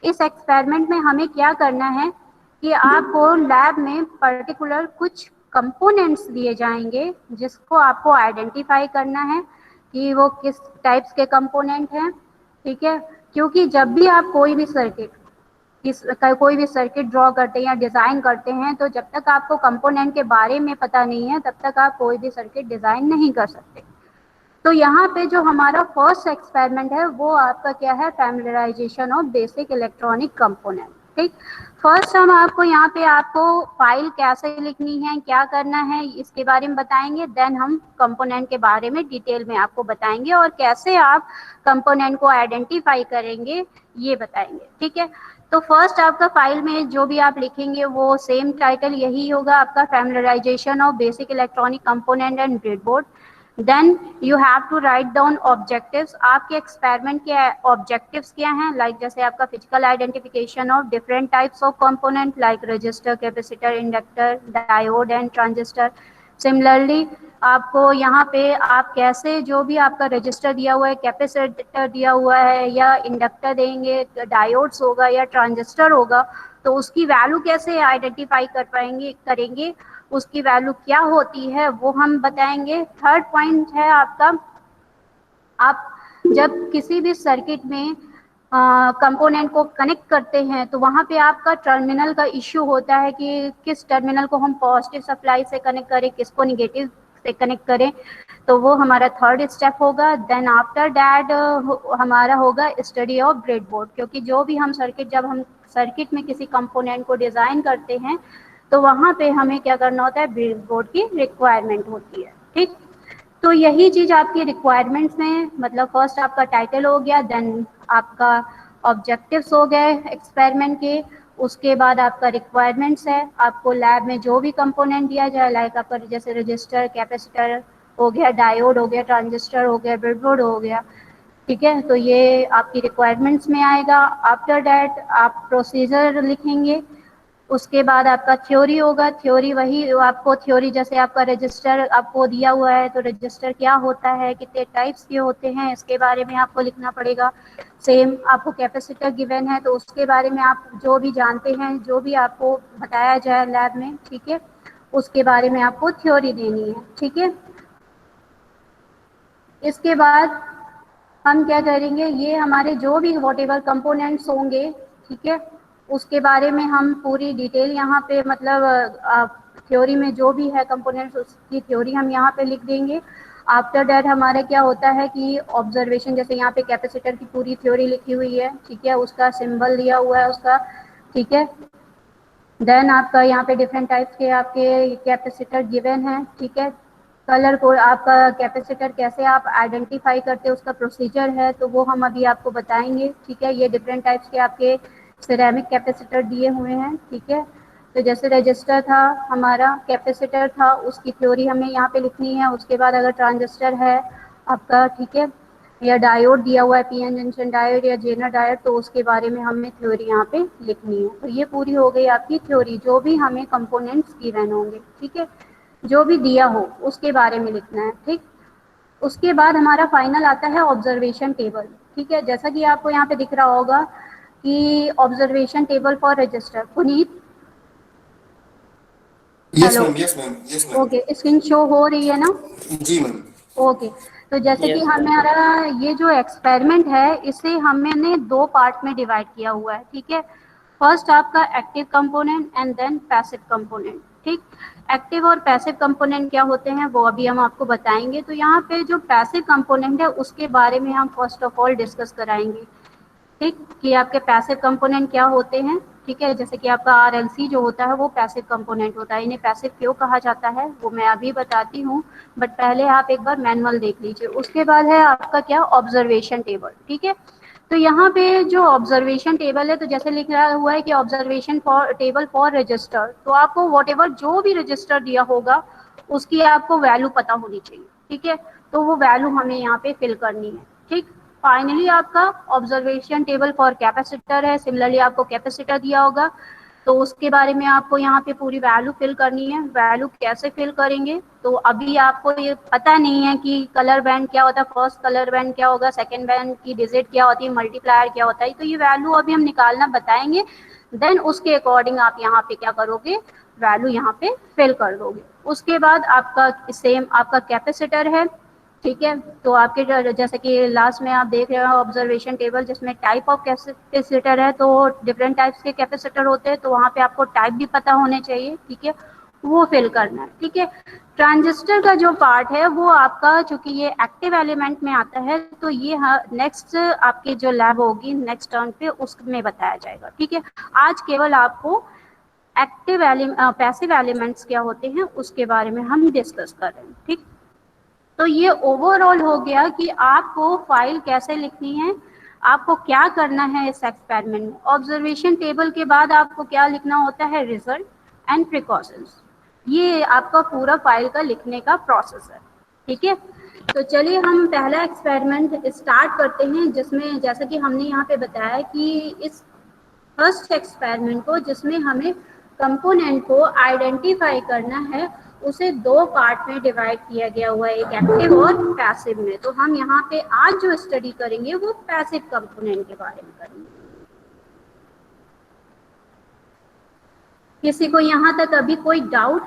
इस एक्सपेरिमेंट में हमें क्या करना है कि आपको लैब में पर्टिकुलर कुछ कंपोनेंट्स दिए जाएंगे जिसको आपको आइडेंटिफाई करना है कि वो किस टाइप्स के कंपोनेंट हैं, ठीक है। क्योंकि जब भी आप कोई भी सर्किट ड्रॉ करते हैं या डिज़ाइन करते हैं, तो जब तक आपको कंपोनेंट के बारे में पता नहीं है तब तक आप कोई भी सर्किट डिज़ाइन नहीं कर सकते। तो यहाँ पे जो हमारा फर्स्ट एक्सपेरिमेंट है वो आपका क्या है, familiarisation of basic electronic component, ठीक। फर्स्ट हम आपको यहाँ पे आपको फाइल कैसे लिखनी है, क्या करना है, इसके बारे में बताएंगे। देन हम कंपोनेंट के बारे में डिटेल में आपको बताएंगे और कैसे आप कंपोनेंट को आइडेंटिफाई करेंगे ये बताएंगे, ठीक है। तो फर्स्ट आपका फाइल में जो भी आप लिखेंगे वो सेम टाइटल यही होगा आपका, familiarization of basic electronic component and breadboard. Then you have to write down objectives, आपके एक्सपेरिमेंट के ऑब्जेक्टिव्स क्या हैं, लाइक जैसे आपका physical identification of different types of component like resistor, capacitor, inductor, diode and transistor. Similarly आपको यहाँ पे आप कैसे जो भी आपका रजिस्टर दिया हुआ है, कैपेसिटर दिया हुआ है या इंडक्टर देंगे, डायोड्स होगा या ट्रांजिस्टर होगा, तो उसकी वैल्यू कैसे आइडेंटिफाई करेंगे, उसकी वैल्यू क्या होती है वो हम बताएंगे। थर्ड पॉइंट है आपका, आप जब किसी भी सर्किट में कंपोनेंट को कनेक्ट करते हैं तो वहाँ पे आपका टर्मिनल का इश्यू होता है कि किस टर्मिनल को हम पॉजिटिव सप्लाई से कनेक्ट करें, किसको निगेटिव से कनेक्ट करें, तो वो हमारा थर्ड स्टेप होगा। देन आफ्टर दैट हमारा होगा स्टडी ऑफ ब्रेडबोर्ड, क्योंकि जो भी हम जब हम सर्किट में किसी कंपोनेंट को डिज़ाइन करते हैं तो वहाँ पे हमें क्या करना होता है, ब्रेडबोर्ड की रिक्वायरमेंट होती है, ठीक। तो यही चीज़ आपकी रिक्वायरमेंट्स में, मतलब फर्स्ट आपका टाइटल हो गया, देन आपका ऑब्जेक्टिव्स हो गए एक्सपेरिमेंट के, उसके बाद आपका रिक्वायरमेंट्स है, आपको लैब में जो भी कंपोनेंट दिया जाए, लाइक आपका जैसे रजिस्टर, कैपेसिटर हो गया, डायोड हो गया, ट्रांजिस्टर हो गया, ब्रेडबोर्ड हो गया, ठीक है। तो ये आपकी रिक्वायरमेंट्स में आएगा। आफ्टर दैट आप प्रोसीजर लिखेंगे, उसके बाद आपका थ्योरी होगा। थ्योरी वही आपको थ्योरी जैसे आपका रजिस्टर आपको दिया हुआ है तो रजिस्टर क्या होता है, कितने टाइप्स के होते हैं, इसके बारे में आपको लिखना पड़ेगा। सेम आपको कैपेसिटर गिवन है तो उसके बारे में आप जो भी जानते हैं, जो भी आपको बताया जाए लैब में, ठीक है, उसके बारे में आपको थ्योरी देनी है, ठीक है। इसके बाद हम क्या करेंगे, ये हमारे जो भी वॉटेवर कंपोनेंट्स होंगे, ठीक है, उसके बारे में हम पूरी डिटेल यहाँ पे मतलब थ्योरी में जो भी है कंपोनेंट्स उसकी थ्योरी हम यहाँ पे लिख देंगे। आफ्टर दैट हमारा क्या होता है कि ऑब्जर्वेशन, जैसे यहाँ पे कैपेसिटर की पूरी थ्योरी लिखी हुई है, ठीक है, उसका सिंबल दिया हुआ है उसका, ठीक है। देन आपका यहाँ पे डिफरेंट टाइप्स के आपके कैपेसिटर गिवन है, ठीक है। कलर कोड आपका कैपेसिटर कैसे आप आइडेंटिफाई करते हैं उसका प्रोसीजर है, तो वो हम अभी आपको बताएंगे, ठीक है। ये डिफरेंट टाइप्स के आपके सिरेमिक कैपेसिटर दिए हुए हैं, ठीक है। तो जैसे रजिस्टर था हमारा, कैपेसिटर था, उसकी थ्योरी हमें यहाँ पे लिखनी है। उसके बाद अगर ट्रांजिस्टर है आपका, ठीक है, या डायोड दिया हुआ है, पीएन जंक्शन डायोड या जेनर डायोड, तो उसके बारे में हमें थ्योरी यहाँ पे लिखनी है। तो ये पूरी हो गई आपकी थ्योरी, जो भी हमें कंपोनेंट्स गिवन होंगे, ठीक है, जो भी दिया हो उसके बारे में लिखना है, ठीक। उसके बाद हमारा फाइनल आता है ऑब्जर्वेशन टेबल, ठीक है। जैसा कि आपको यहाँ पे दिख रहा होगा कि observation table for register, Puneet, yes hello, ma'am, yes ma'am, yes ma'am. Okay, screen show हो रही है ना? जी मैम। ओके। तो जैसे कि यस सर। हमारा ये जो एक्सपेरिमेंट है इसे हमने दो पार्ट में डिवाइड किया हुआ है, ठीक है। फर्स्ट आपका active component and then passive component, ठीक। एक्टिव और पैसिव कंपोनेंट क्या होते हैं वो अभी हम आपको बताएंगे। तो यहाँ पे जो पैसिव कंपोनेंट है उसके बारे में हम फर्स्ट ऑफ ऑल डिस्कस कराएंगे, ठीक, कि आपके पैसिव कंपोनेंट क्या होते हैं, ठीक है। जैसे कि आपका आरएलसी जो होता है वो पैसिव कंपोनेंट होता है, इन्हें पैसिव क्यों कहा जाता है वो मैं अभी बताती हूँ, बट पहले आप एक बार मैनुअल देख लीजिए। उसके बाद है आपका क्या, ऑब्जर्वेशन टेबल, ठीक है। तो यहाँ पे जो ऑब्जर्वेशन टेबल है, तो जैसे लिख रहा हुआ है कि observation for table for register, तो आपको वॉटेवर जो भी रजिस्टर दिया होगा उसकी आपको वैल्यू पता होनी चाहिए, ठीक है। तो वो वैल्यू हमें यहाँ पे फिल करनी है, ठीक। फाइनली आपका ऑब्जर्वेशन टेबल फॉर कैपेसिटर है, सिमिलरली आपको कैपेसिटर दिया होगा, तो उसके बारे में आपको यहाँ पे पूरी वैल्यू फिल करनी है। वैल्यू कैसे फिल करेंगे, तो अभी आपको ये पता नहीं है कि कलर बैंड क्या होता है, फर्स्ट कलर बैंड क्या होगा, सेकंड बैंड की डिजिट क्या होती है, मल्टीप्लायर क्या होता है, तो ये वैल्यू अभी हम निकालना बताएंगे। देन उसके अकॉर्डिंग आप यहाँ पे क्या करोगे, वैल्यू यहाँ पे फिल कर दोगे। उसके बाद आपका सेम आपका कैपेसिटर है, ठीक है। तो आपके जैसे कि लास्ट में आप देख रहे हो ऑब्जर्वेशन टेबल जिसमें टाइप ऑफ कैपेसिटर है, तो डिफरेंट टाइप्स के कैपेसिटर होते हैं, तो वहाँ पे आपको टाइप भी पता होने चाहिए, ठीक है, वो फिल करना है, ठीक है। ट्रांजिस्टर का जो पार्ट है वो आपका, चूंकि ये एक्टिव एलिमेंट में आता है, तो ये नेक्स्ट आपकी जो लैब होगी नेक्स्ट टर्न पे उसमें बताया जाएगा, ठीक है। आज केवल आपको एक्टिव पैसिव एलिमेंट्स क्या होते हैं उसके बारे में हम डिस्कस कर रहे हैं, ठीक। तो ये ओवरऑल हो गया कि आपको फाइल कैसे लिखनी है, आपको क्या करना है इस एक्सपेरिमेंट में। ऑब्जर्वेशन टेबल के बाद आपको क्या लिखना होता है, रिजल्ट एंड प्रिकॉशंस। ये आपका पूरा फाइल का लिखने का प्रोसेस है, ठीक है। तो चलिए हम पहला एक्सपेरिमेंट स्टार्ट करते हैं, जिसमें जैसा कि हमने यहाँ पे बताया कि इस फर्स्ट एक्सपेरिमेंट को, जिसमें हमें कंपोनेंट को आइडेंटिफाई करना है, उसे दो पार्ट में डिवाइड किया गया हुआ है, एक एक्टिव और पैसिव में। तो हम यहाँ पे आज जो स्टडी करेंगे वो पैसिव कंपोनेंट के बारे में करेंगे। किसी को यहाँ तक अभी कोई डाउट?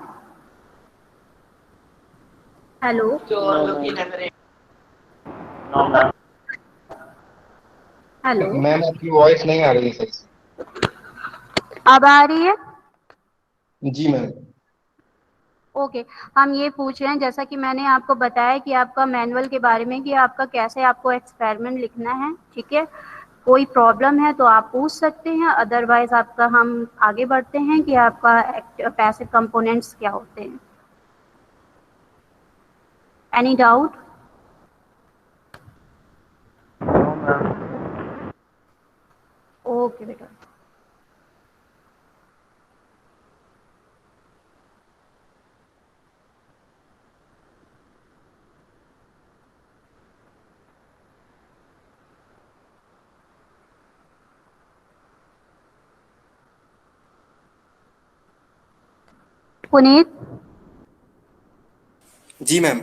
हेलो, हेलो मैम, आपकी वॉइस नहीं आ रही है सही से। अब आ रही है? जी मैम। ओके, हम ये पूछ रहे हैं जैसा कि मैंने आपको बताया कि आपका मैनुअल के बारे में, कि आपका कैसे आपको एक्सपेरिमेंट लिखना है, ठीक है। कोई प्रॉब्लम है तो आप पूछ सकते हैं, अदरवाइज आपका हम आगे बढ़ते हैं कि आपका पैसिव कंपोनेंट्स क्या होते हैं। Any doubt? ओके बेटा। पुनीत, जी मैम।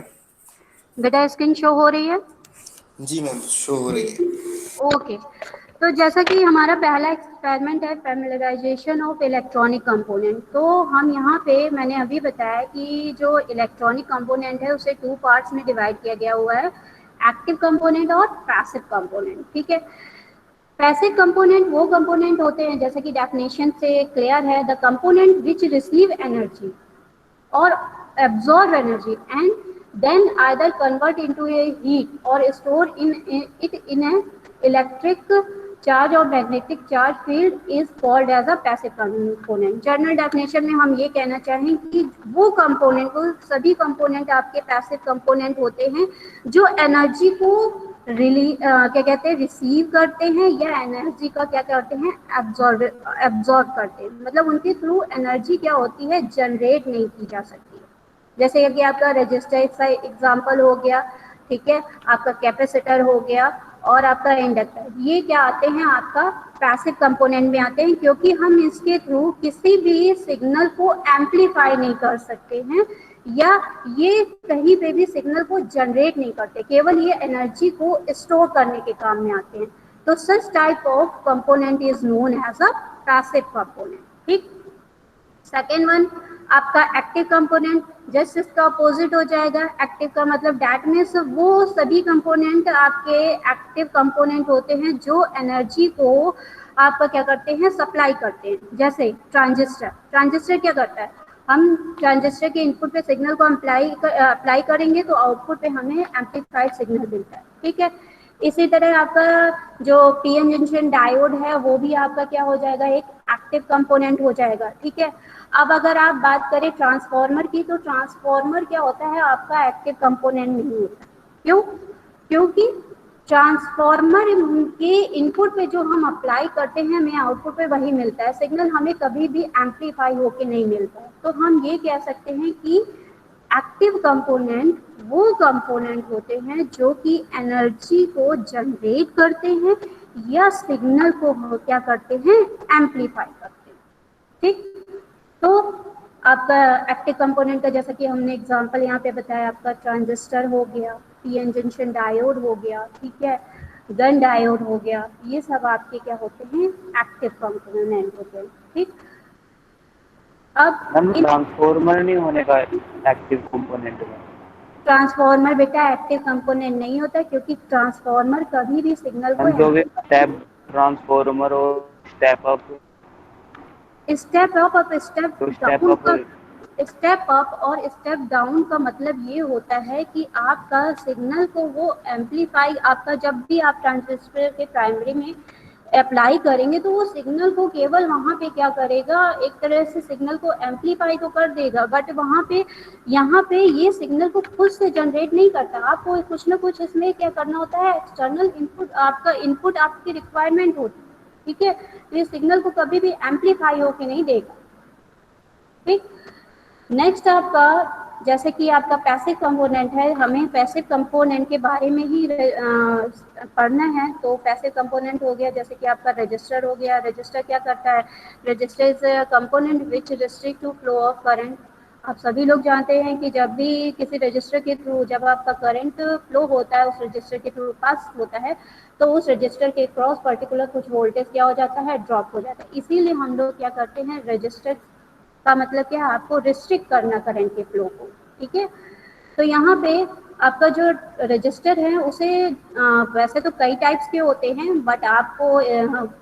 बेटा स्क्रीन शो हो रही है? जी मैम, शो हो रही है। ओके, तो जैसा कि हमारा पहला एक्सपेरिमेंट है फैमिलियराइजेशन ऑफ इलेक्ट्रॉनिक कंपोनेंट, तो हम यहाँ पे मैंने अभी बताया कि जो इलेक्ट्रॉनिक कंपोनेंट है उसे टू पार्ट्स में डिवाइड किया गया हुआ है, एक्टिव कंपोनेंट और पैसिव कंपोनेंट, ठीक है। पैसिव कंपोनेंट वो कंपोनेंट होते हैं, जैसे कि डेफिनेशन से क्लियर है, the component which receive energy or absorb energy and then either convert into a heat or store it in an electric charge or magnetic charge field is called as a passive component। General definition में हम ये कहना चाहें कि वो component, वो सभी component आपके पैसिव कंपोनेंट होते हैं जो एनर्जी को क्या कहते हैं, रिसीव करते हैं, या एनर्जी का क्या करते हैं, एब्जॉर्ब करते हैं। मतलब उनके थ्रू एनर्जी क्या होती है, जनरेट नहीं की जा सकती। जैसे कि आपका रजिस्टर का एग्जांपल हो गया, ठीक है, आपका कैपेसिटर हो गया और आपका इंडक्टर, ये क्या आते हैं, आपका पैसिव कंपोनेंट में आते हैं, क्योंकि हम इसके थ्रू किसी भी सिग्नल को एम्पलीफाई नहीं कर सकते हैं, या ये कहीं पे भी सिग्नल को जनरेट नहीं करते, केवल ये एनर्जी को स्टोर करने के काम में आते हैं। तो such type of component is known as a passive component, ठीक। सेकेंड वन आपका एक्टिव कंपोनेंट, जस्ट इसका अपोजिट हो जाएगा। एक्टिव का मतलब दैट मीन्स वो सभी कंपोनेंट आपके एक्टिव कंपोनेंट होते हैं जो एनर्जी को आपका क्या करते हैं, सप्लाई करते हैं। जैसे ट्रांजिस्टर, ट्रांजिस्टर क्या करता है, हम ट्रांजिस्टर के इनपुट पे सिग्नल को अप्लाई करेंगे तो आउटपुट पे हमें एम्पलीफाइड सिग्नल मिलता है, ठीक है। इसी तरह आपका जो पीएन जंक्शन डायोड है वो भी आपका क्या हो जाएगा, एक एक्टिव कंपोनेंट हो जाएगा, ठीक है। अब अगर आप बात करें ट्रांसफार्मर की, तो ट्रांसफार्मर क्या होता है, आपका एक्टिव कंपोनेंट नहीं होता। क्यों? क्योंकि ट्रांसफार्मर के इनपुट पे जो हम अप्लाई करते हैं हमें आउटपुट पे वही मिलता है, सिग्नल हमें कभी भी एम्पलीफाई होके नहीं मिलता है। तो हम ये कह सकते हैं कि एक्टिव कंपोनेंट वो कंपोनेंट होते हैं जो कि एनर्जी को जनरेट करते हैं या सिग्नल को क्या करते हैं, एम्पलीफाई करते हैं, ठीक। तो आपका एक्टिव कंपोनेंट का जैसा कि हमने एग्जांपल यहाँ पे बताया, आपका ट्रांजिस्टर हो गया, पीएन जंक्शन डायोड हो गया, ठीक है, गन डायोड हो गया, ये सब आपके क्या होते हैं, एक्टिव कंपोनेंट होते हैं। ठीक। अब ट्रांसफॉर्मर नहीं होने का एक्टिव कंपोनेंट में? ट्रांसफॉर्मर बेटा एक्टिव कंपोनेंट नहीं होता, क्योंकि ट्रांसफॉर्मर कभी भी सिग्नल को जो भी स्टेप ट्रांसफॉर्मर और स्टेप अप स्टेप अप और स्टेप तो स्टेप डाउन अप का, स्टेप अप और स्टेप डाउन का मतलब ये होता है कि आपका सिग्नल को वो एम्पलीफाई, आपका जब भी आप ट्रांजिस्टर के प्राइमरी में अप्लाई करेंगे तो वो सिग्नल को केवल वहाँ पे क्या करेगा, एक तरह से सिग्नल को एम्पलीफाई तो कर देगा, बट वहाँ पे यहाँ पे ये सिग्नल को खुद से जनरेट नहीं करता, आपको कुछ ना कुछ इसमें क्या करना होता है, एक्सटर्नल इनपुट, आपका इनपुट आपकी रिक्वायरमेंट होती है। ठीक है, तो ये सिग्नल को कभी भी एम्पलीफाई होके नहीं देगा। ठीक। नेक्स्ट आपका जैसे कि आपका पैसिव कंपोनेंट है, हमें पैसिव कंपोनेंट के बारे में ही पढ़ना है। तो पैसिव कंपोनेंट हो गया जैसे कि आपका रजिस्टर हो गया। रजिस्टर क्या करता है, register is a component which restrict to flow of current. आप सभी लोग जानते हैं कि जब भी किसी रजिस्टर के थ्रू जब आपका करंट फ्लो होता है, उस रजिस्टर के थ्रू पास होता है, तो उस रजिस्टर के क्रॉस पर्टिकुलर कुछ वोल्टेज क्या हो जाता है, ड्रॉप हो जाता है। इसीलिए हम लोग क्या करते हैं, रजिस्टर का मतलब क्या है, आपको रिस्ट्रिक्ट करना करंट के फ्लो को। ठीक है, तो यहाँ पे आपका जो रजिस्टर है उसे वैसे तो कई टाइप्स के होते हैं, बट आपको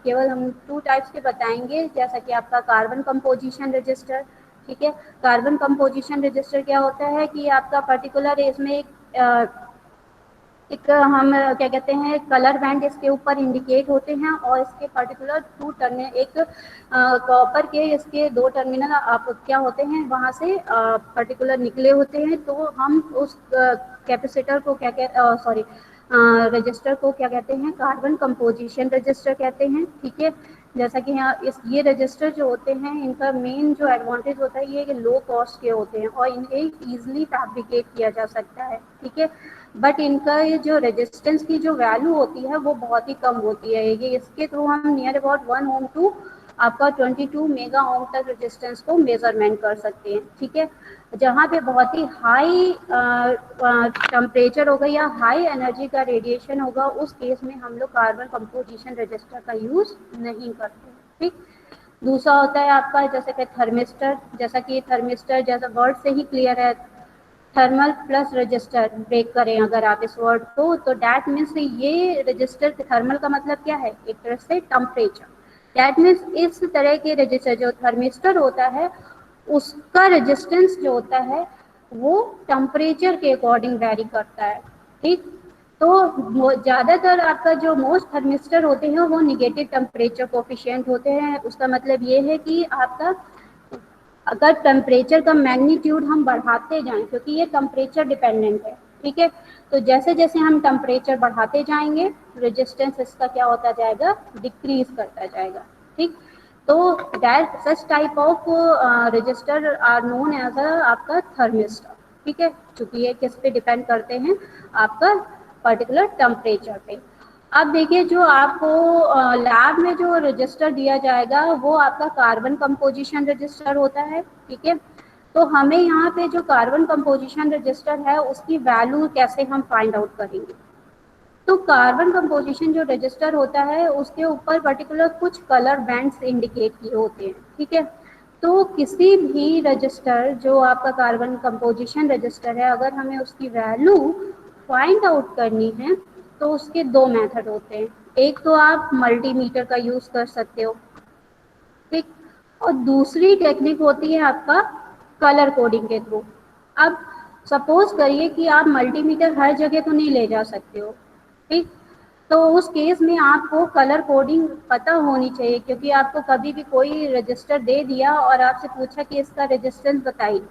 केवल हम 2 टाइप्स के बताएंगे, जैसा कि आपका कार्बन कंपोजिशन रजिस्टर। ठीक है, कार्बन कंपोजिशन रजिस्टर क्या होता है कि आपका पर्टिकुलर इसमें एक हम क्या कहते हैं, कलर बैंड इसके ऊपर इंडिकेट होते हैं, और इसके पर्टिकुलर 2 टर्मिनल, एक कॉपर के इसके 2 टर्मिनल आप क्या होते हैं वहाँ से पर्टिकुलर निकले होते हैं। तो हम उस कैपेसिटर को क्या सॉरी रजिस्टर को क्या कहते हैं, कार्बन कंपोजिशन रजिस्टर कहते हैं। ठीक है, जैसा कि यहाँ ये रजिस्टर जो होते हैं, इनका मेन जो एडवांटेज होता है ये कि लो कॉस्ट के होते हैं और इन्हें ईजिली फैब्रिकेट किया जा सकता है। ठीक है, बट इनका ये जो रेजिस्टेंस की जो वैल्यू होती है वो बहुत ही कम होती है। ये इसके थ्रू हम नियर अबाउट 1 ओम टू आपका 22 मेगा ओम तक रेजिस्टेंस को मेजरमेंट कर सकते हैं। ठीक है, जहाँ पे बहुत ही हाई टेम्परेचर होगा या हाई एनर्जी का रेडिएशन होगा, उस केस में हम लोग कार्बन कंपोजिशन रजिस्टर का यूज़ नहीं करते। ठीक। दूसरा होता है आपका जैसे कि थर्मिस्टर। जैसा कि थर्मिस्टर जैसा वर्ड से ही क्लियर है, थर्मल प्लस रजिस्टर, ब्रेक करें अगर आप इस वर्ड को, तो डैट मीन्स ये रजिस्टर, थर्मल का मतलब क्या है, एक तरह से टेम्परेचर। डैट मीन्स इस तरह के रजिस्टर जो थर्मिस्टर होता है उसका रेजिस्टेंस जो होता है वो टेम्परेचर के अकॉर्डिंग वैरी करता है। ठीक, तो ज़्यादातर आपका जो मोस्ट थर्मिस्टर होते हैं वो निगेटिव टेम्परेचर कोफिशिएंट होते हैं। उसका मतलब ये है कि आपका अगर टेम्परेचर का मैग्नीट्यूड हम बढ़ाते जाएं, क्योंकि ये टेम्परेचर डिपेंडेंट है। ठीक है, तो जैसे जैसे हम टेम्परेचर बढ़ाते जाएंगे रेजिस्टेंस इसका क्या होता जाएगा, डिक्रीज करता जाएगा। ठीक, तो that such type of register are known as आपका थर्मिस्टर। ठीक है, चूंकि ये किस पे डिपेंड करते हैं, आपका पर्टिकुलर टेम्परेचर पे। अब देखिए जो आपको लैब में जो रजिस्टर दिया जाएगा वो आपका कार्बन कंपोजिशन रजिस्टर होता है। ठीक है, तो हमें यहाँ पे जो कार्बन कंपोजिशन रजिस्टर है उसकी वैल्यू कैसे हम फाइंड आउट करेंगे। तो कार्बन कंपोजिशन जो रजिस्टर होता है उसके ऊपर पर्टिकुलर कुछ कलर बैंड्स इंडिकेट किए होते हैं। ठीक है, तो किसी भी रजिस्टर जो आपका कार्बन कंपोजिशन रजिस्टर है, अगर हमें उसकी वैल्यू फाइंड आउट करनी है तो उसके 2 मेथड होते हैं। एक तो आप मल्टीमीटर का यूज़ कर सकते हो, ठीक, और दूसरी टेक्निक होती है आपका कलर कोडिंग के थ्रू। अब सपोज करिए कि आप मल्टीमीटर हर जगह तो नहीं ले जा सकते हो, ठीक, तो उस केस में आपको कलर कोडिंग पता होनी चाहिए, क्योंकि आपको कभी भी कोई रजिस्टर दे दिया और आपसे पूछा कि इसका रेजिस्टेंस बताइए,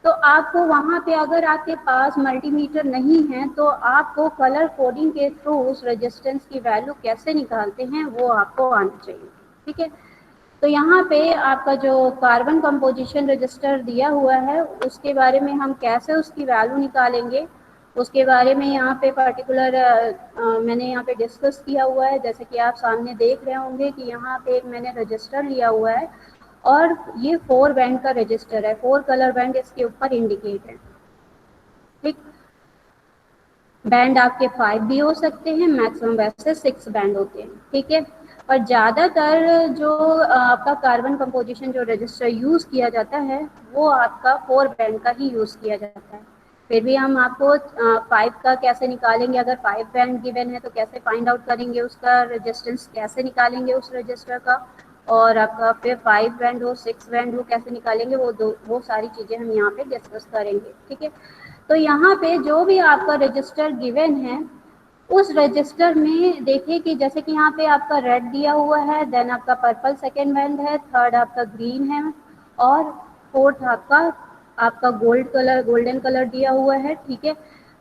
तो आपको वहाँ पे अगर आपके पास मल्टीमीटर नहीं है तो आपको कलर कोडिंग के थ्रू उस रेजिस्टेंस की वैल्यू कैसे निकालते हैं वो आपको आना चाहिए। ठीक है, तो यहाँ पे आपका जो कार्बन कंपोजिशन रजिस्टर दिया हुआ है उसके बारे में हम कैसे उसकी वैल्यू निकालेंगे उसके बारे में यहाँ पे पर्टिकुलर मैंने यहाँ पे डिस्कस किया हुआ है। जैसे कि आप सामने देख रहे होंगे कि यहाँ पे एक मैंने रजिस्टर लिया हुआ है और ये 4 बैंड का रजिस्टर है, 4 कलर बैंड इसके ऊपर इंडिकेट है। ठीक, बैंड आपके 5 भी हो सकते हैं, मैक्सिमम वैसे 6 बैंड होते हैं। ठीक है, और ज़्यादातर जो आपका कार्बन कंपोजिशन जो रजिस्टर यूज़ किया जाता है वो आपका 4 बैंड का ही यूज़ किया जाता है। फिर भी हम आपको 5 का कैसे निकालेंगे, अगर 5 बैंड गिवन है तो कैसे फाइंड आउट करेंगे, उसका रेजिस्टेंस कैसे निकालेंगे उस रजिस्टर का, और आपका फिर 5 बैंड हो 6 बैंड हो कैसे निकालेंगे, वो सारी चीज़ें हम यहाँ पे डिस्कस करेंगे। ठीक है, तो यहाँ पे जो भी आपका रजिस्टर गिवन है उस रजिस्टर में देखिए कि जैसे कि यहाँ पे आपका रेड दिया हुआ है, देन आपका पर्पल सेकेंड बैंड है, थर्ड आपका ग्रीन है, और फोर्थ आपका गोल्डन कलर दिया हुआ है। ठीक है,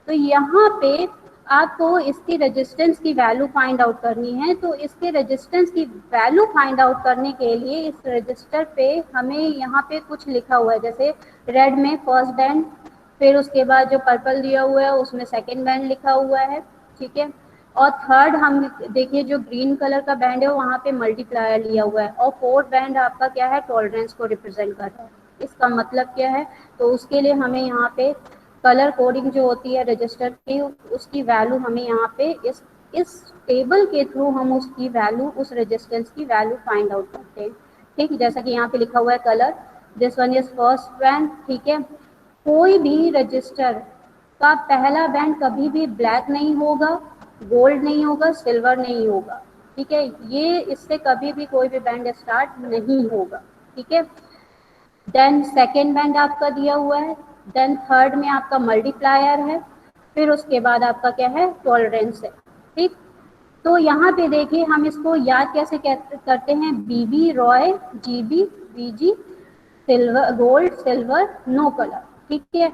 तो यहाँ पे आपको इसकी रेजिस्टेंस की वैल्यू फाइंड आउट करनी है। तो इसके रेजिस्टेंस की वैल्यू फाइंड आउट करने के लिए इस रजिस्टर पे हमें यहाँ पे कुछ लिखा हुआ है, जैसे रेड में फर्स्ट बैंड, फिर उसके बाद जो पर्पल दिया हुआ है उसमें सेकेंड बैंड लिखा हुआ है। ठीक है, और थर्ड हम देखिए जो ग्रीन कलर का बैंड है वहाँ पे मल्टीप्लायर लिया हुआ है, और फोर्थ बैंड आपका क्या है, टॉलरेंस को रिप्रेजेंट कर रहा है। इसका मतलब क्या है, तो उसके लिए हमें यहाँ पे कलर कोडिंग जो होती है रजिस्टर की उसकी वैल्यू हमें यहाँ पे इस टेबल के थ्रू हम उसकी वैल्यू, उस रेजिस्टेंस की वैल्यू फाइंड आउट करते हैं। ठीक, जैसा कि यहाँ पे लिखा हुआ है colour, this one is first band. ठीक है, कोई भी रजिस्टर का पहला बैंड कभी भी ब्लैक नहीं होगा, गोल्ड नहीं होगा, सिल्वर नहीं होगा। ठीक है, ये इससे कभी भी कोई भी बैंड स्टार्ट नहीं होगा। ठीक है, देन सेकेंड बैंड आपका दिया हुआ है, देन थर्ड में आपका मल्टीप्लायर है, फिर उसके बाद आपका क्या है, टॉलरेंस है। ठीक, तो यहाँ पे देखिए हम इसको याद कैसे करते हैं, B B Roy, GB, BG, silver, gold, silver, no colour. ठीक है,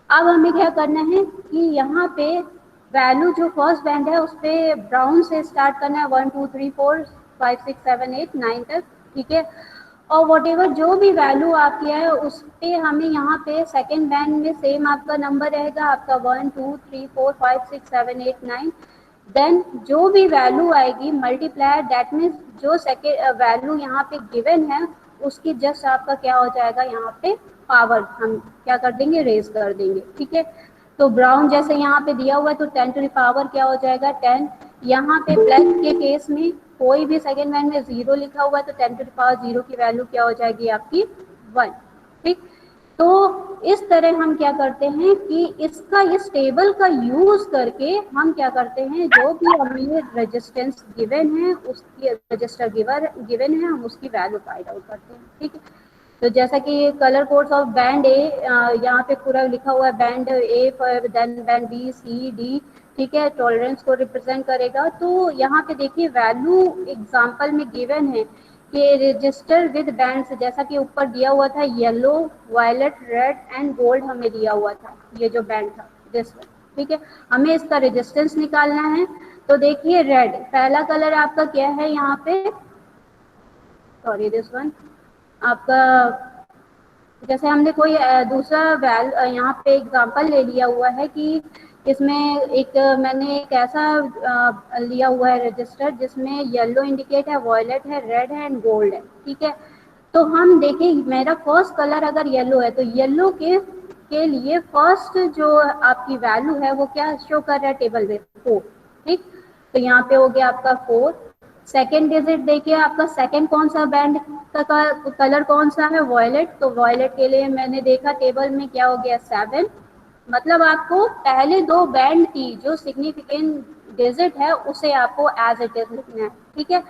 अब हमें क्या करना है कि यहाँ पे वैल्यू जो फर्स्ट बैंड है उस पर ब्राउन से स्टार्ट करना है, 1 2 3 4 5 6 7 8 9 तक। ठीक है, और वॉट एवर जो भी वैल्यू आपकी है उस पर हमें यहाँ पे सेकेंड बैंड में सेम आपका नंबर रहेगा, आपका 1 2 3 4 5 6 7 8 9। देन जो भी वैल्यू आएगी मल्टीप्लायर, दैट मीन्स जो सेकेंड वैल्यू यहाँ पे गिवन है उसकी जस्ट आपका क्या हो जाएगा, यहाँ पे पावर हम क्या कर देंगे, रेज कर देंगे। ठीक है, तो ब्राउन जैसे यहाँ पे दिया हुआ है तो 10 टू द पावर क्या हो जाएगा, 10। यहाँ पे ब्लैक के केस में कोई भी सेकेंड बैंड में 0 लिखा हुआ है तो 10 टू द पावर 0 की वैल्यू क्या हो जाएगी आपकी, 1। ठीक, तो इस तरह हम क्या करते हैं कि इसका इस टेबल का यूज करके हम क्या करते हैं, जो भी हमें रेजिस्टेंस गिवन है उसकी रजिस्टर गिवन है हम उसकी वैल्यू फाइंड आउट करते हैं। ठीक है, तो जैसा कि colour codes of band A यहाँ पे पूरा लिखा हुआ है, band A for, then band B, C, D. ठीक है, टॉलरेंस को रिप्रेजेंट करेगा। तो यहाँ पे देखिए वैल्यू एग्जांपल में गिवन है कि रजिस्टर विद बैंड्स, जैसा कि ऊपर दिया हुआ था yellow, violet, red and gold हमें दिया हुआ था, ये जो बैंड था दिस वन। ठीक है, हमें इसका रेजिस्टेंस निकालना है। तो देखिए रेड पहला कलर आपका क्या है, यहाँ पे सॉरी दिस वन आपका, जैसे हमने कोई दूसरा यहाँ पे एग्जांपल ले लिया हुआ है कि इसमें मैंने एक ऐसा लिया हुआ है रजिस्टर जिसमें येलो इंडिकेट है, वॉयलेट है, रेड है एंड गोल्ड है। ठीक है, तो हम देखें मेरा फर्स्ट कलर अगर येलो है तो येलो के लिए फर्स्ट जो आपकी वैल्यू है वो क्या शो कर रहा है टेबल में, 4। ठीक, तो यहाँ पे हो गया आपका 4। सेकेंड डिजिट देखिए आपका सेकेंड कौन सा बैंड का कलर कौन सा है, वॉयलेट, तो वॉयलेट के लिए मैंने देखा टेबल में क्या हो गया, 7। मतलब आपको पहले 2 बैंड की जो सिग्निफिकेंट डिजिट है उसे आपको एज इट इज लिखना है। ठीक है,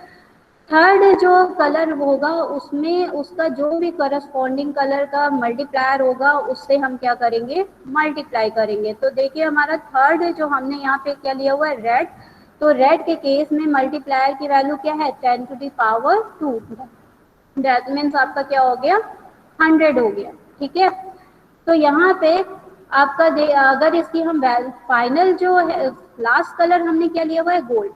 थर्ड जो कलर होगा उसमें उसका जो भी करस्पॉन्डिंग कलर का मल्टीप्लायर होगा उससे हम क्या करेंगे, मल्टीप्लाई करेंगे। तो देखिए हमारा थर्ड जो हमने यहाँ पे क्या लिया हुआ है, रेड, तो रेड के केस में मल्टीप्लायर की वैल्यू क्या है, 10 to the power 2। That means आपका क्या हो गया, 100 हो गया। ठीक है, तो यहाँ पे आपका अगर इसकी हम फाइनल जो है लास्ट कलर हमने क्या लिया हुआ है, गोल्ड।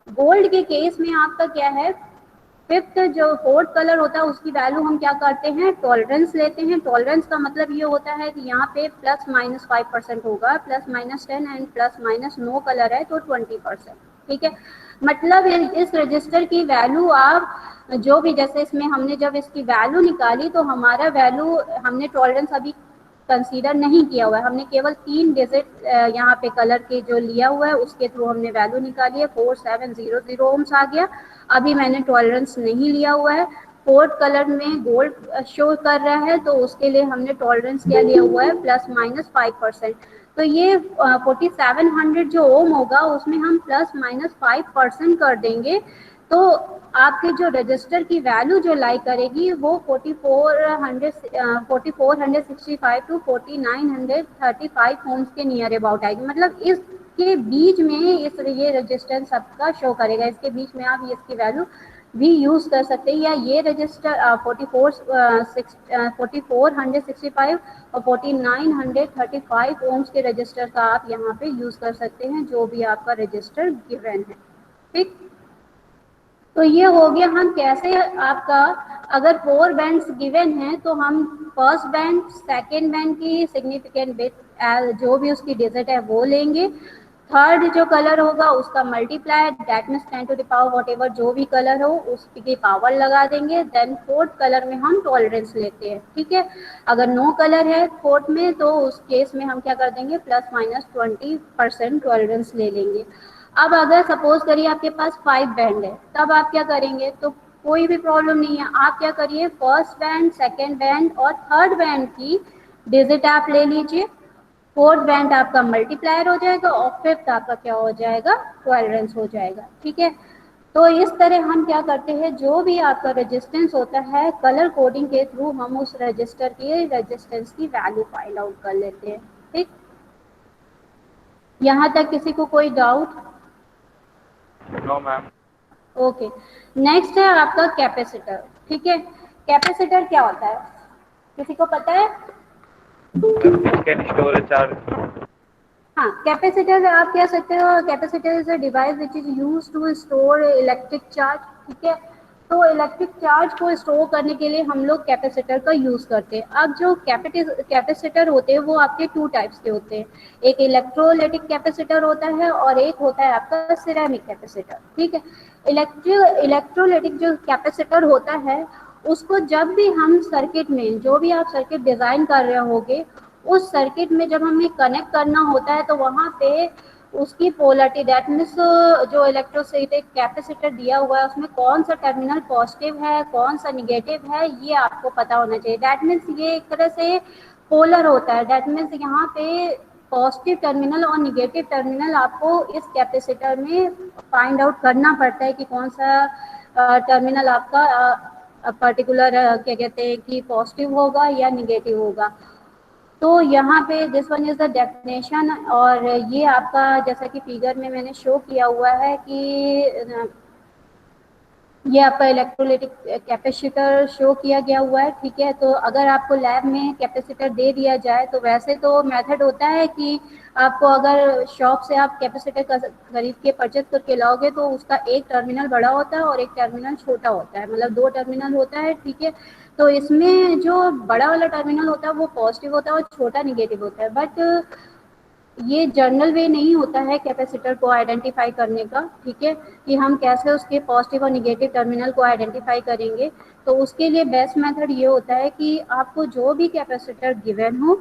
गोल्ड के केस में आपका क्या है, फिफ्थ जो फोर्थ कलर होता है उसकी वैल्यू हम क्या करते हैं, टॉलरेंस लेते हैं। टॉलरेंस का मतलब ये होता है कि यहाँ पे ±5% होगा, ±10 एंड ±, नो कलर है तो 20%। ठीक है, मतलब इस रजिस्टर की वैल्यू आप जो भी, जैसे इसमें हमने जब इसकी वैल्यू निकाली तो हमारा वैल्यू हमने टॉलरेंस अभी कंसीडर नहीं किया हुआ है, हमने केवल 3 डिजिट यहाँ पे कलर के जो लिया हुआ है उसके थ्रू हमने वैल्यू निकाली है, 4700 ओम्स आ गया। अभी मैंने टॉलरेंस नहीं लिया हुआ है। फोर्थ कलर में गोल्ड शो कर रहा है तो उसके लिए हमने टॉलरेंस क्या लिया हुआ है, ±5%। तो ये 4700 जो ओम होगा उसमें हम ±5% कर देंगे, तो आपके जो रजिस्टर की वैल्यू जो लाई करेगी वो 4465 टू 4935 ओम्स के नियर अबाउट आएगी। मतलब इसके बीच में ये रजिस्टर सबका शो करेगा, इसके बीच में आप इसकी वैल्यू भी यूज कर सकते हैं, या ये रजिस्टर 4465 और 4935 ओम्स के रजिस्टर का आप यहाँ पे यूज कर सकते हैं, जो भी आपका रजिस्टर गिवन है। ठीक, तो ये हो गया हम कैसे आपका, अगर 4 बैंड्स गिवन है तो हम फर्स्ट बैंड सेकेंड बैंड की सिग्निफिकेंट बिट जो भी उसकी डिजिट है वो लेंगे, थर्ड जो कलर होगा उसका multiply that means 10 to the power whatever जो भी कलर हो उसकी पावर लगा देंगे। देन फोर्थ कलर में हम टॉलरेंस लेते हैं। ठीक है, अगर नो कलर है फोर्थ में तो उस केस में हम क्या कर देंगे, ±20% टॉलरेंस ले लेंगे। अब अगर सपोज करिए आपके पास 5 बैंड है, तब आप क्या करेंगे, तो कोई भी प्रॉब्लम नहीं है, आप क्या करिए फर्स्ट बैंड सेकेंड बैंड और थर्ड बैंड की डिजिट आप ले लीजिए, फोर्थ बैंड आपका मल्टीप्लायर हो जाएगा और फिफ्थ आपका क्या हो जाएगा, टॉलरेंस हो जाएगा। ठीक है, तो इस तरह हम क्या करते हैं, जो भी आपका रेजिस्टेंस होता है कलर कोडिंग के थ्रू हम उस रजिस्टर की रेजिस्टेंस की वैल्यू फाइंड आउट कर लेते हैं। ठीक, यहाँ तक किसी को कोई doubt? No ma'am. Okay, next है आपका कैपेसिटर। ठीक है, कैपेसिटर क्या होता है, किसी को पता है? Can store charge. हाँ, कैपेसिटर आप कह सकते हो, capacitor is a device which is used to store electric charge. ठीक है, तो इलेक्ट्रिक चार्ज को स्टोर करने के लिए हम लोग कैपेसिटर का यूज करते हैं। अब जो कैपेसिटर होते हैं वो आपके 2 टाइप्स के होते हैं, एक इलेक्ट्रोलाइटिक कैपेसिटर होता है और एक होता है आपका सिरेमिक कैपेसिटर। ठीक है, इलेक्ट्रोलाइटिक जो कैपेसिटर होता है उसको जब भी हम सर्किट में, जो भी आप सर्किट डिजाइन कर रहे होगे उस सर्किट में जब हमें कनेक्ट करना होता है तो वहाँ पे उसकी पोलरिटी दैट मीन्स जो इलेक्ट्रोस्टैटिक कैपेसिटर दिया हुआ है उसमें कौन सा टर्मिनल पॉजिटिव है कौन सा निगेटिव है ये आपको पता होना चाहिए। दैट मीन्स ये एक तरह से पोलर होता है, दैट मीन्स यहाँ पे पॉजिटिव टर्मिनल और निगेटिव टर्मिनल आपको इस कैपेसिटर में फाइंड आउट करना पड़ता है कि कौन सा टर्मिनल आपका पर्टिकुलर क्या कहते हैं कि पॉजिटिव होगा या निगेटिव होगा। तो यहाँ पे this one is the definition, और ये आपका जैसा कि फिगर में मैंने शो किया हुआ है कि ये आपका इलेक्ट्रोलाइटिक कैपेसिटर शो किया गया हुआ है। ठीक है, तो अगर आपको लैब में कैपेसिटर दे दिया जाए तो वैसे तो मेथड होता है कि आपको अगर शॉप से आप कैपेसिटर खरीद के परचेज करके लाओगे तो उसका एक टर्मिनल बड़ा होता है और एक टर्मिनल छोटा होता है, मतलब 2 टर्मिनल होता है। ठीक है, तो इसमें जो बड़ा वाला टर्मिनल होता है वो पॉजिटिव होता है और छोटा निगेटिव होता है, बट ये जर्नल वे नहीं होता है कैपेसिटर को आइडेंटिफाई करने का। ठीक है, कि हम कैसे उसके पॉजिटिव और निगेटिव टर्मिनल को आइडेंटिफाई करेंगे, तो उसके लिए बेस्ट मेथड ये होता है कि आपको जो भी कैपेसिटर गिवन हो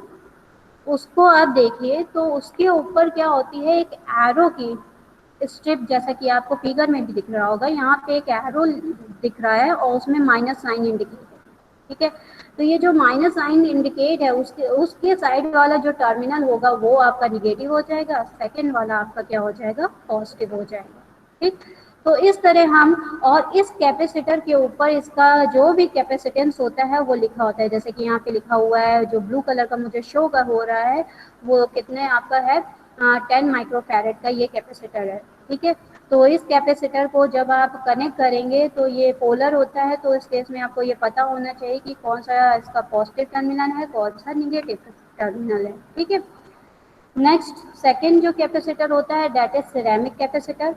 उसको आप देखिए तो उसके ऊपर क्या होती है, एक एरो की स्ट्रिप, जैसा कि आपको फिगर में भी दिख रहा होगा, यहाँ पे एक एरो दिख रहा है और उसमें माइनस साइन इंडिकेट है। ठीक है, तो ये जो माइनस साइन इंडिकेट है उसके साइड वाला जो टर्मिनल होगा वो आपका निगेटिव हो जाएगा, सेकेंड वाला आपका क्या हो जाएगा, पॉजिटिव हो जाएगा। ठीक, तो इस तरह हम, और इस कैपेसिटर के ऊपर इसका जो भी कैपेसिटेंस होता है वो लिखा होता है, जैसे कि यहाँ पे लिखा हुआ है, जो ब्लू कलर का मुझे शो का हो रहा है वो कितने आपका है, 10 माइक्रोफैरेड का ये कैपेसिटर है। ठीक है, तो इस कैपेसिटर को जब आप कनेक्ट करेंगे तो ये पोलर होता है, तो इस केस में आपको ये पता होना चाहिए कि कौन सा इसका पॉजिटिव टर्मिनल है कौन सा निगेटिव टर्मिनल है। ठीक है, नेक्स्ट सेकेंड जो कैपेसिटर होता है that is ceramic capacitor.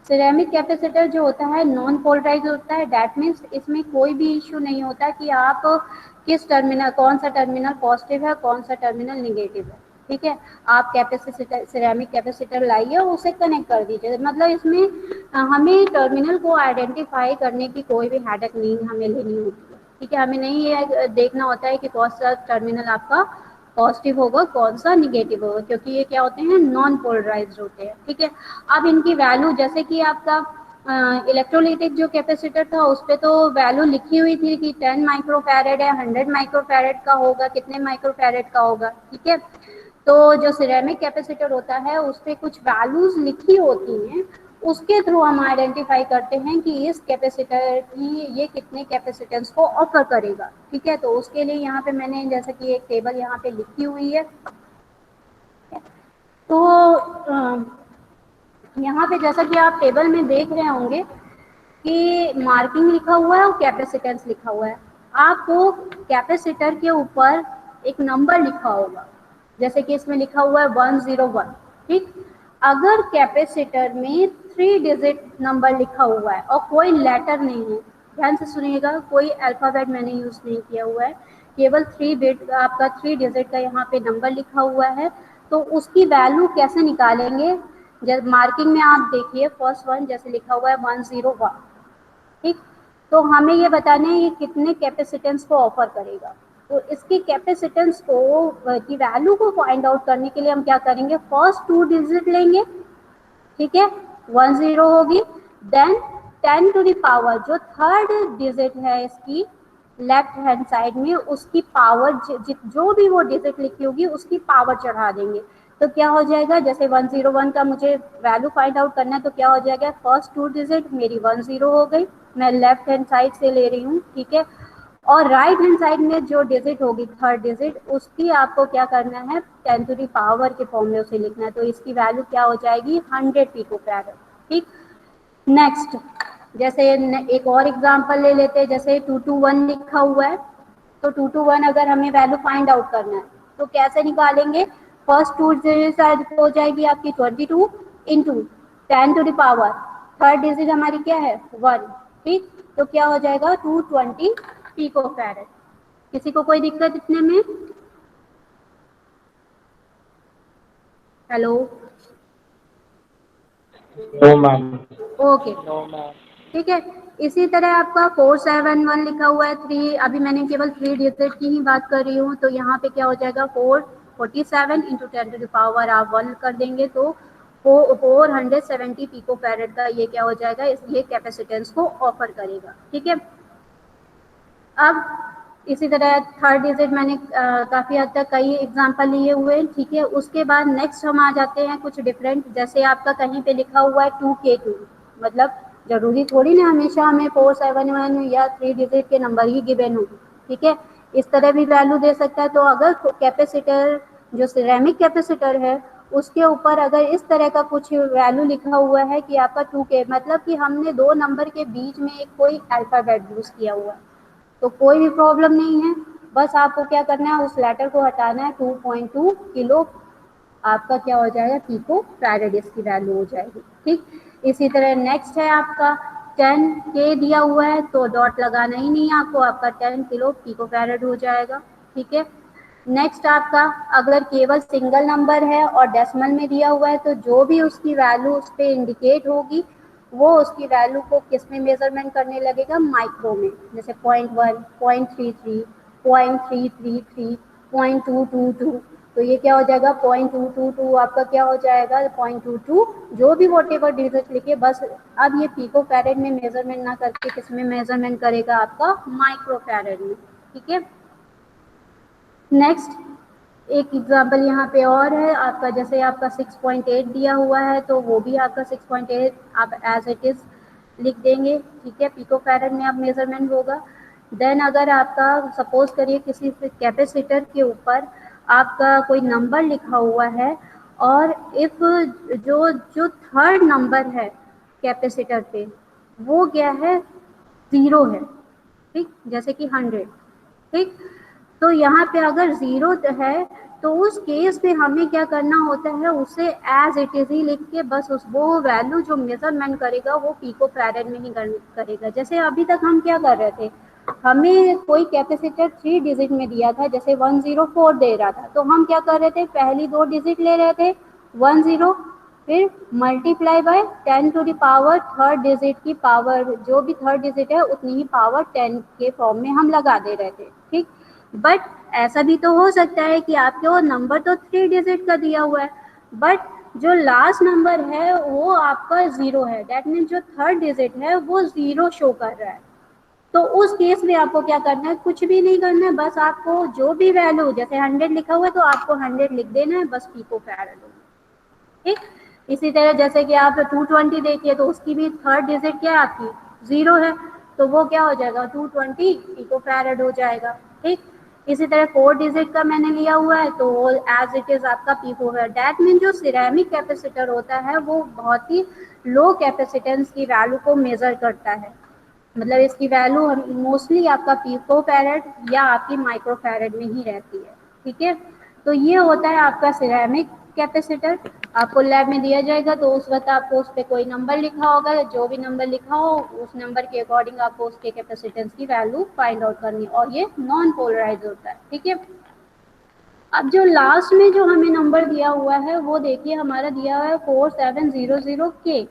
Ceramic capacitor जो होता है नॉन पोलराइज होता है, दैट मीन्स इसमें कोई भी इश्यू नहीं होता कि आप किस टर्मिनल, कौन सा टर्मिनल पॉजिटिव है कौन सा टर्मिनल निगेटिव है। ठीक है, आप कैपेसिटर सिरेमिक कैपेसिटर लाइए और उसे कनेक्ट कर दीजिए। मतलब इसमें हमें टर्मिनल को आइडेंटिफाई करने की कोई भी हेडेक नहीं हमें लेनी होती है। ठीक है, हमें नहीं ये देखना होता है कि कौन सा टर्मिनल आपका पॉजिटिव होगा, कौन सा निगेटिव होगा, क्योंकि ये क्या होते हैं, नॉन पोलराइज्ड होते हैं। ठीक है, अब इनकी वैल्यू, जैसे कि आपका इलेक्ट्रोलिटिक जो कैपेसिटर था उस पर तो वैल्यू लिखी हुई थी कि 10 माइक्रोफैरेड है, 100 माइक्रोफैरेड का होगा, कितने माइक्रोफैरेड का होगा। ठीक है, तो जो सिरेमिक कैपेसिटर होता है उस पर कुछ वैल्यूज लिखी होती हैं, उसके थ्रू हम आइडेंटिफाई करते हैं कि इस कैपेसिटर की ये कितने कैपेसिटेंस को ऑफर करेगा। ठीक है, तो उसके लिए यहाँ पे मैंने जैसे कि एक टेबल यहाँ पे लिखी हुई है। तो यहाँ पे जैसा कि आप टेबल में देख रहे होंगे कि मार्किंग लिखा हुआ है और कैपेसिटेंस लिखा हुआ है। आपको कैपेसिटर के ऊपर एक नंबर लिखा होगा, जैसे कि इसमें लिखा हुआ है 101। ठीक, अगर कैपेसिटर में 3 डिजिट नंबर लिखा हुआ है और कोई लेटर नहीं है, ध्यान से सुनिएगा, कोई अल्फाबेट मैंने यूज नहीं किया हुआ है, केवल 3 बिट आपका 3 डिजिट का यहाँ पे नंबर लिखा हुआ है, तो उसकी वैल्यू कैसे निकालेंगे। जब मार्किंग में आप देखिए फर्स्ट वन जैसे लिखा हुआ है 101। ठीक, तो हमें ये बताना है ये कितने कैपेसिटेंस को ऑफर करेगा। तो इसकी कैपेसिटेंस को की वैल्यू को फाइंड आउट करने के लिए हम क्या करेंगे, फर्स्ट 2 डिजिट लेंगे। ठीक है, 10 होगी, देन 10 टू द पावर जो थर्ड डिजिट है इसकी लेफ्ट हैंड साइड में, उसकी पावर जो भी वो डिजिट लिखी होगी उसकी पावर चढ़ा देंगे। तो क्या हो जाएगा, जैसे 101 का मुझे वैल्यू फाइंड आउट करना है, तो क्या हो जाएगा, फर्स्ट 2 डिजिट मेरी 10 हो गई, मैं लेफ्ट हैंड साइड से ले रही हूँ। ठीक है, और राइट हैंड साइड में जो डिजिट होगी थर्ड डिजिट, उसकी आपको क्या करना है, 10 टू द पावर के फॉर्म में उसे लिखना है। तो इसकी वैल्यू क्या हो जाएगी, 100 पिकोफैरेड। ठीक, नेक्स्ट जैसे एक और एग्जांपल ले लेते हैं, जैसे 221 लिखा हुआ है, तो 221 अगर हमें वैल्यू फाइंड आउट करना है तो कैसे निकालेंगे, फर्स्ट 2 डिजिट हो जाएगी आपकी 22 into 10 to the power, third digit हमारी क्या है 1। ठीक, तो क्या हो जाएगा 220 पिकोफैरेड। किसी को कोई दिक्कत इतने में? Hello, no ma'am. ओके, ठीक है। इसी तरह आपका 471 लिखा हुआ है 3, अभी मैंने केवल 3 डिजिट की ही बात कर रही हूँ, तो यहाँ पे क्या हो जाएगा 447 इंटू 10 टू द पावर आप 1 कर देंगे तो 470 पिकोफैरेड का ये क्या हो जाएगा, ये कैपेसिटेंस को ऑफर करेगा। ठीक है, अब इसी तरह थर्ड डिजिट मैंने काफ़ी हद तक कई एग्जांपल लिए हुए हैं। ठीक है, उसके बाद नेक्स्ट हम आ जाते हैं कुछ डिफरेंट, जैसे आपका कहीं पे लिखा हुआ है 2K2, मतलब जरूरी थोड़ी ना हमेशा हमें 471 या 3 डिजिट के नंबर ही गिवन हो। ठीक है, इस तरह भी वैल्यू दे सकता है। तो अगर कैपेसिटर जो सिरेमिक कैपेसिटर है उसके ऊपर अगर इस तरह का कुछ वैल्यू लिखा हुआ है कि आपका 2K, मतलब कि हमने 2 नंबर के बीच में एक कोई अल्फाबेट यूज किया हुआ है, तो कोई भी प्रॉब्लम नहीं है, बस आपको क्या करना है, उस लेटर को हटाना है। 2.2 किलो आपका क्या हो जाएगा, पिको फैरेड इसकी वैल्यू हो जाएगी। ठीक, इसी तरह नेक्स्ट है आपका 10K दिया हुआ है तो डॉट लगाना ही नहीं है आपको, आपका 10 किलो पिको फैरेड हो जाएगा। ठीक है, नेक्स्ट आपका अगर केवल सिंगल नंबर है और डेसिमल में दिया हुआ है तो जो भी उसकी वैल्यू उस पर इंडिकेट होगी वो उसकी वैल्यू को किस में मेजरमेंट करने लगेगा, माइक्रो में, जैसे 0.1, 0.33, 0.333, 0.222, तो ये क्या हो जाएगा 0.222 आपका क्या हो जाएगा 0.22, जो भी वॉटेवर डिजिट लिखे बस। अब ये पिको फैरेड में मेजरमेंट ना करके किस में मेजरमेंट करेगा, आपका माइक्रो फैरेड में। ठीक है, नेक्स्ट एक एग्जाम्पल यहाँ पे और है आपका, जैसे आपका 6.8 दिया हुआ है तो वो भी आपका 6.8 आप एज इट इज लिख देंगे। ठीक है, पिको फैरेड में अब मेजरमेंट होगा। देन अगर आपका सपोज करिए किसी कैपेसिटर के ऊपर आपका कोई नंबर लिखा हुआ है और इफ जो जो थर्ड नंबर है कैपेसिटर पे वो क्या है 0 है, ठीक, जैसे कि 100। ठीक, तो यहाँ पे अगर 0 है तो उस केस में हमें क्या करना होता है, उसे एज इट इज ही लिख के बस उस वो वैल्यू जो मेजरमेंट करेगा वो पिको फैरेड में ही करेगा। जैसे अभी तक हम क्या कर रहे थे, हमें कोई कैपेसिटर 3 डिजिट में दिया था, जैसे 104 दे रहा था, तो हम क्या कर रहे थे, पहली 2 डिजिट ले रहे थे 10, फिर multiply by 10 to the power third digit की पावर, जो भी थर्ड डिजिट है उतनी ही पावर 10 के फॉर्म में हम लगा दे रहे थे, ठीक। बट ऐसा भी तो हो सकता है कि आपके वो नंबर तो 3 डिजिट का दिया हुआ है, बट जो लास्ट नंबर है वो आपका 0 है, दैट मीन्स जो थर्ड डिजिट है वो 0 शो कर रहा है। तो उस केस में आपको क्या करना है, कुछ भी नहीं करना है, बस आपको जो भी वैल्यू, जैसे 100 लिखा हुआ है तो आपको 100 लिख देना है, बस पिको फैराड होगा, ठीक। इसी तरह जैसे कि आप 220 देखिए तो उसकी भी थर्ड डिजिट क्या है आपकी 0 है, तो वो क्या हो जाएगा 220 पिको फैराड हो जाएगा, ठीक। इसी तरह 4 डिजिट का मैंने लिया हुआ है तो वो एज इट इज आपका पिको फैराड। दैट मीन जो सिरेमिक कैपेसिटर होता है वो बहुत ही लो कैपेसिटेंस की वैल्यू को मेजर करता है, मतलब इसकी वैल्यू मोस्टली आपका पिको फैराड या आपकी माइक्रो फैराड में ही रहती है, ठीक है। तो ये होता है आपका सिरेमिक कैपेसिटर। आपको लैब में दिया जाएगा तो उस वक्त आपको उस पर कोई नंबर लिखा होगा, जो भी नंबर लिखा हो उस नंबर के अकॉर्डिंग आपको उसके कैपेसिटेंस की वैल्यू फाइंड आउट करनी, और ये नॉन पोलराइज होता है, ठीक है। अब जो लास्ट में जो हमें नंबर दिया हुआ है वो देखिए हमारा दिया हुआ है 4700K।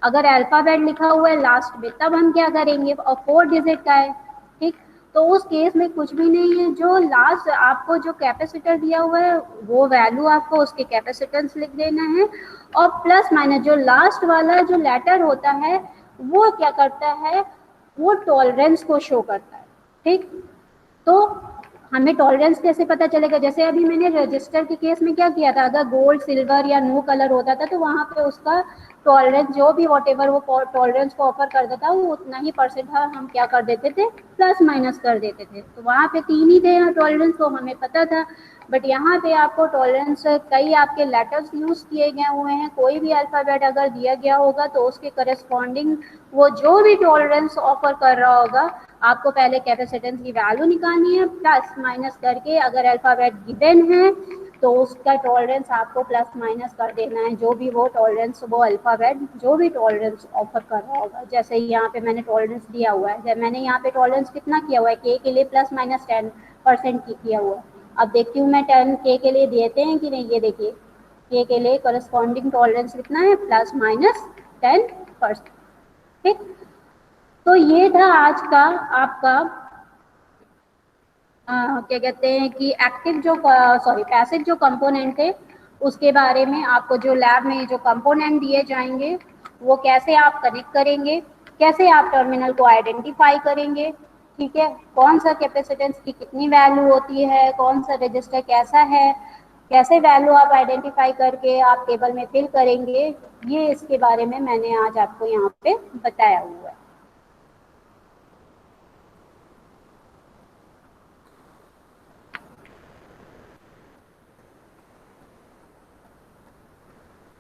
अगर अल्फाबेट लिखा हुआ है लास्ट में तब हम क्या करेंगे, और 4 डिजिट का है, ठीक। तो उस केस में कुछ भी नहीं है, जो लास्ट आपको जो कैपेसिटर दिया हुआ है वो वैल्यू आपको उसके कैपेसिटेंस लिख देना है, और प्लस माइनस जो लास्ट वाला जो लेटर होता है वो क्या करता है, वो टॉलरेंस को शो करता है, ठीक। तो हमें टॉलरेंस कैसे पता चलेगा, जैसे अभी मैंने रजिस्टर के केस में क्या किया था, अगर गोल्ड सिल्वर या नो कलर होता था तो वहाँ पे उसका टॉलरेंस जो भी वॉटेवर वो टॉलरेंस को ऑफर करता था वो उतना ही परसेंट हम क्या कर देते थे, प्लस माइनस कर देते थे। तो वहाँ पे 3 ही थे टॉलरेंस, तो हमें पता था। बट यहाँ पे आपको टॉलरेंस कई आपके लेटर्स यूज किए गए हुए हैं, कोई भी अल्फाबेट अगर दिया गया होगा तो उसके करस्पॉन्डिंग वो जो भी टॉलरेंस ऑफर कर रहा होगा आपको पहले कैपेसिटेंस की वैल्यू निकालनी है, प्लस माइनस करके अगर अल्फाबेट गिवन है तो उसका टॉलरेंस आपको प्लस माइनस कर देना है, जो भी वो टॉलरेंस वो अल्फाबेट जो भी टॉलरेंस ऑफर कर रहा होगा। जैसे यहाँ पे मैंने टॉलरेंस दिया हुआ है, जब मैंने यहाँ पे टॉलरेंस कितना किया हुआ है, के लिए प्लस माइनस 10% की किया हुआ है। अब देखती हूँ मैं 10 के लिए देते हैं कि नहीं, ये देखिए के लिए करस्पॉन्डिंग टॉलरेंस कितना है, प्लस माइनस 10%, ठीक। तो ये था आज का आपका क्या कहते हैं कि एक्टिव जो पैसिव जो कंपोनेंट है उसके बारे में, आपको जो लैब में जो कंपोनेंट दिए जाएंगे वो कैसे आप कनेक्ट करेंगे, कैसे आप टर्मिनल को आइडेंटिफाई करेंगे, ठीक है। कौन सा कैपेसिटेंस की कितनी वैल्यू होती है, कौन सा रजिस्टर कैसा है, कैसे वैल्यू आप आइडेंटिफाई करके आप टेबल में फिल करेंगे, ये इसके बारे में मैंने आज आपको यहाँ पे बताया हुआ है।